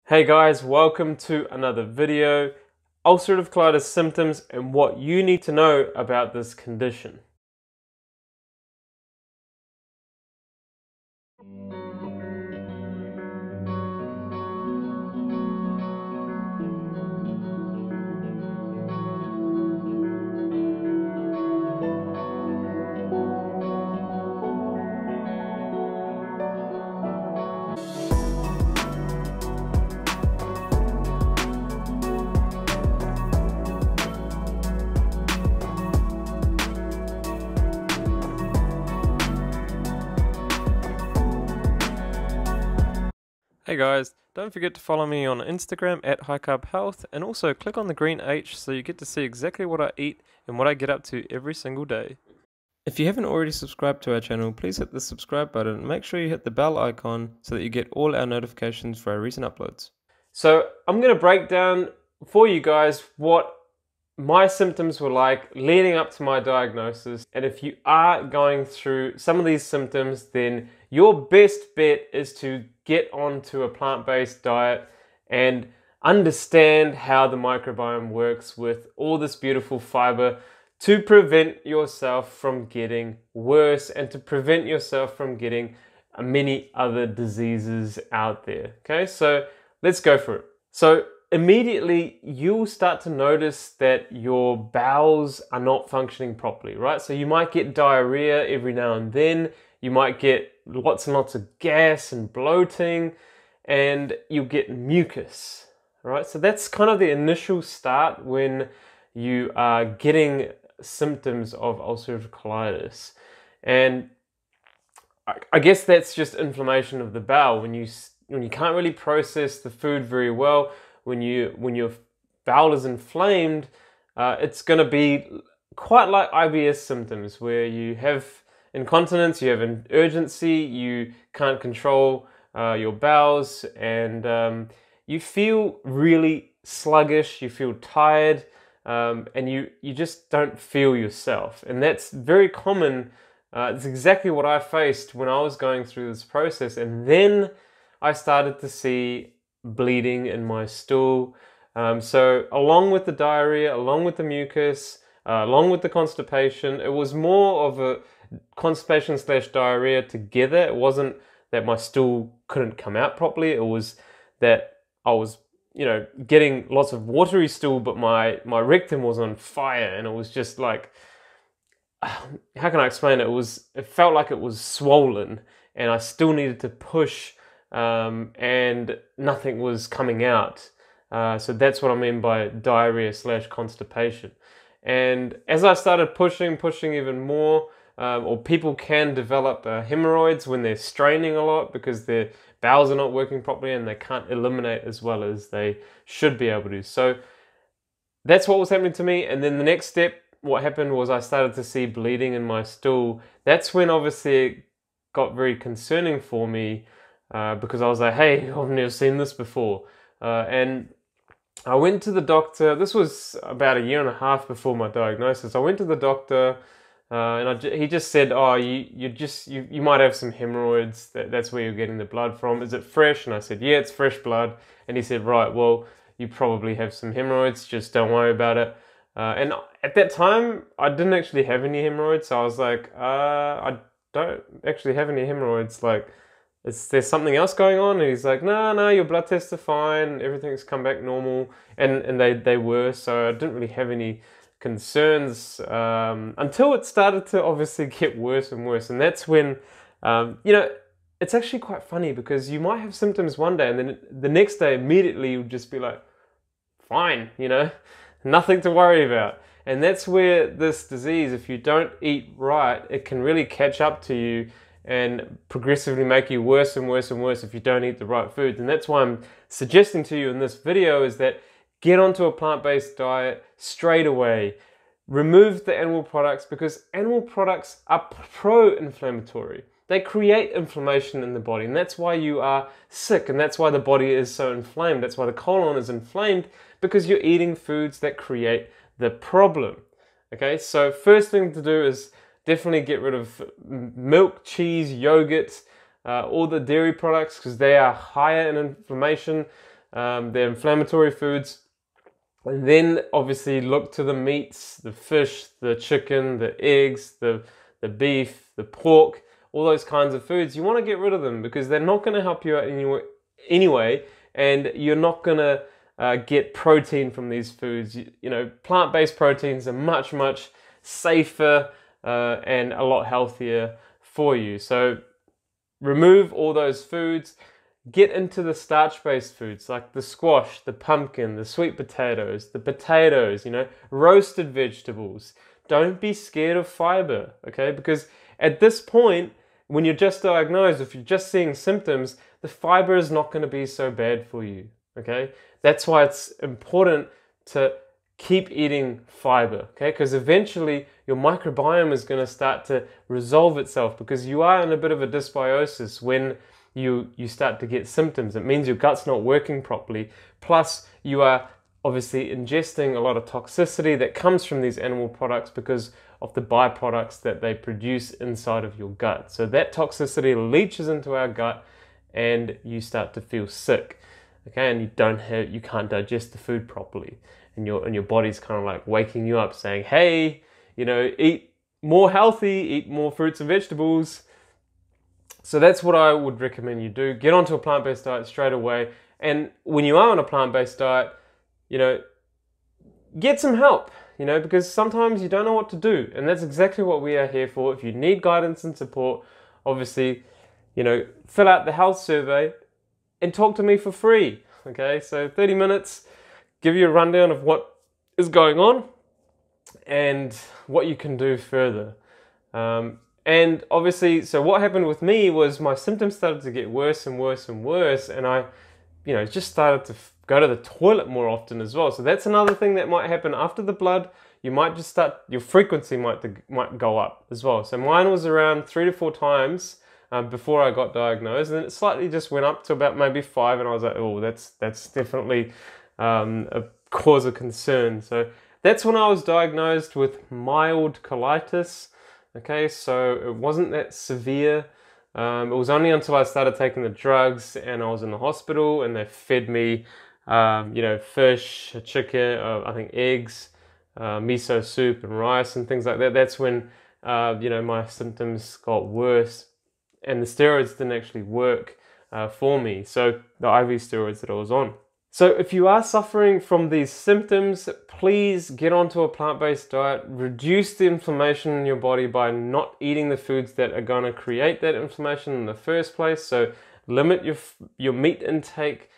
Hey guys, welcome to another video. Ulcerative colitis symptoms and what you need to know about this condition. Hey guys, don't forget to follow me on Instagram at highcarbhealth and also click on the green H so you get to see exactly what I eat and what I get up to every single day. If you haven't already subscribed to our channel, please hit the subscribe button and make sure you hit the bell icon so that you get all our notifications for our recent uploads. So I'm going to break down for you guys what my symptoms were like leading up to my diagnosis, and if you are going through some of these symptoms, then your best bet is to get onto a plant-based diet and understand how the microbiome works with all this beautiful fiber to prevent yourself from getting worse and to prevent yourself from getting many other diseases out there. Okay, so let's go for it. So immediately you'll start to notice that your bowels are not functioning properly, right? So you might get diarrhea every now and then, you might get lots and lots of gas and bloating, and you'll get mucus, right? So that's kind of the initial start when you are getting symptoms of ulcerative colitis. And I guess that's just inflammation of the bowel. When you can't really process the food very well, when your bowel is inflamed, it's going to be quite like IBS symptoms, where you have incontinence, you have an urgency, you can't control your bowels, and you feel really sluggish, you feel tired, and you just don't feel yourself. And that's very common. It's exactly what I faced when I was going through this process. And then I started to see bleeding in my stool. So along with the diarrhea, along with the mucus, along with the constipation, it was more of a constipation / diarrhea together. It wasn't that my stool couldn't come out properly. It was that I was, getting lots of watery stool, but my rectum was on fire, and it was just like, how can I explain it? It felt like it was swollen, and I still needed to push, and nothing was coming out. So that's what I mean by diarrhea / constipation. And as I started pushing even more, or people can develop hemorrhoids when they're straining a lot because their bowels are not working properly and they can't eliminate as well as they should be able to. So that's what was happening to me. And then the next step, what happened was I started to see bleeding in my stool. That's when obviously it got very concerning for me, because I was like, hey, I've never seen this before. And I went to the doctor. This was about 1.5 years before my diagnosis. I went to the doctor, and he just said, oh, you might have some hemorrhoids. That's where you're getting the blood from. Is it fresh? And I said, yeah, it's fresh blood. And he said, right, well, you probably have some hemorrhoids. Just don't worry about it. And at that time, I didn't actually have any hemorrhoids. So I was like, I don't actually have any hemorrhoids. Like, is there something else going on? And he's like, no, your blood tests are fine. Everything's come back normal. And they were. So I didn't really have any concerns until it started to obviously get worse and worse. And that's when, it's actually quite funny, because you might have symptoms one day and then the next day immediately you'll just be like, fine, nothing to worry about. And that's where this disease, if you don't eat right, it can really catch up to you and progressively make you worse and worse and worse if you don't eat the right foods. And that's why I'm suggesting to you in this video is that get onto a plant-based diet straight away. Remove the animal products, because animal products are pro-inflammatory. They create inflammation in the body, and that's why you are sick, and that's why the body is so inflamed. That's why the colon is inflamed, because you're eating foods that create the problem. Okay, so first thing to do is definitely get rid of milk, cheese, yogurt, all the dairy products, because they are higher in inflammation. the inflammatory foods. And then obviously look to the meats, the fish, the chicken, the eggs, the beef, the pork, all those kinds of foods. You want to get rid of them because they're not going to help you out anyway, and you're not going to get protein from these foods. You know, plant-based proteins are much, much safer and a lot healthier for you. So remove all those foods. Get into the starch-based foods like the squash, the pumpkin, the sweet potatoes, the potatoes, you know, roasted vegetables. Don't be scared of fiber, okay? Because at this point, when you're just diagnosed, if you're just seeing symptoms, the fiber is not going to be so bad for you, okay? That's why it's important to keep eating fiber, okay? Because eventually your microbiome is going to start to resolve itself, because you are in a bit of a dysbiosis when you start to get symptoms. It means your gut's not working properly. Plus, you are obviously ingesting a lot of toxicity that comes from these animal products because of the byproducts that they produce inside of your gut. So that toxicity leaches into our gut and you start to feel sick, okay? And you can't digest the food properly. And your body's kind of like waking you up saying, hey, you know, eat more healthy, eat more fruits and vegetables. So that's what I would recommend you do. Get onto a plant-based diet straight away. And when you are on a plant-based diet, you know, get some help, you know, because sometimes you don't know what to do. And that's exactly what we are here for. If you need guidance and support, obviously, you know, fill out the health survey and talk to me for free. Okay, so 30 minutes, give you a rundown of what is going on and what you can do further. And obviously, so what happened with me was my symptoms started to get worse and worse and worse, and I, you know, just started to go to the toilet more often as well. So that's another thing that might happen after the blood. You might just start, your frequency might go up as well. So mine was around 3 to 4 times before I got diagnosed, and then it slightly just went up to about maybe 5, and I was like, oh, that's definitely a cause of concern. So that's when I was diagnosed with mild colitis. Okay, so it wasn't that severe. It was only until I started taking the drugs and I was in the hospital and they fed me, you know, fish, chicken, I think eggs, miso soup and rice and things like that. That's when, you know, my symptoms got worse and the steroids didn't actually work for me. So the IV steroids that I was on. So if you are suffering from these symptoms, please get onto a plant-based diet. Reduce the inflammation in your body by not eating the foods that are going to create that inflammation in the first place. So limit your meat intake,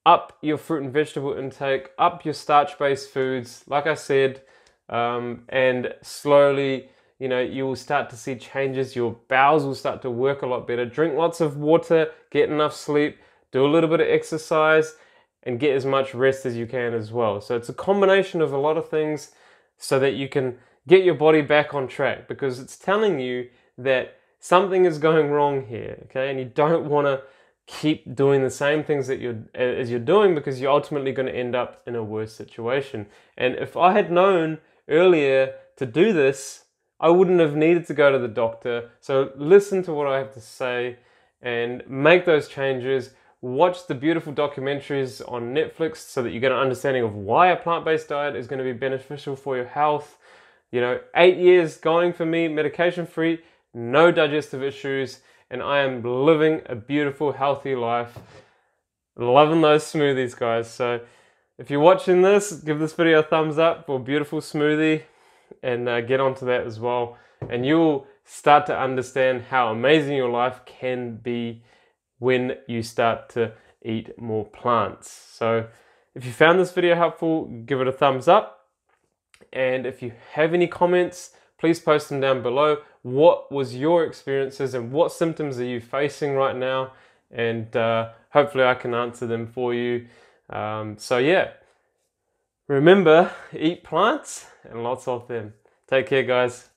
up your fruit and vegetable intake, up your starch-based foods, like I said, and slowly, you know, you will start to see changes. Your bowels will start to work a lot better. Drink lots of water, get enough sleep, do a little bit of exercise, and get as much rest as you can as well. So it's a combination of a lot of things so that you can get your body back on track, because it's telling you that something is going wrong here, okay? And you don't want to keep doing the same things that you're doing, because you're ultimately going to end up in a worse situation. And if I had known earlier to do this, I wouldn't have needed to go to the doctor. So listen to what I have to say and make those changes. Watch the beautiful documentaries on Netflix so that you get an understanding of why a plant-based diet is going to be beneficial for your health. You know, 8 years going for me, medication-free, no digestive issues, and I am living a beautiful, healthy life. Loving those smoothies, guys. So if you're watching this, give this video a thumbs up for a beautiful smoothie, and get onto that as well. And you'll start to understand how amazing your life can be when you start to eat more plants. So if you found this video helpful, give it a thumbs up. And if you have any comments, please post them down below. What was your experiences and what symptoms are you facing right now? And hopefully I can answer them for you. So yeah, remember, eat plants and lots of them. Take care, guys.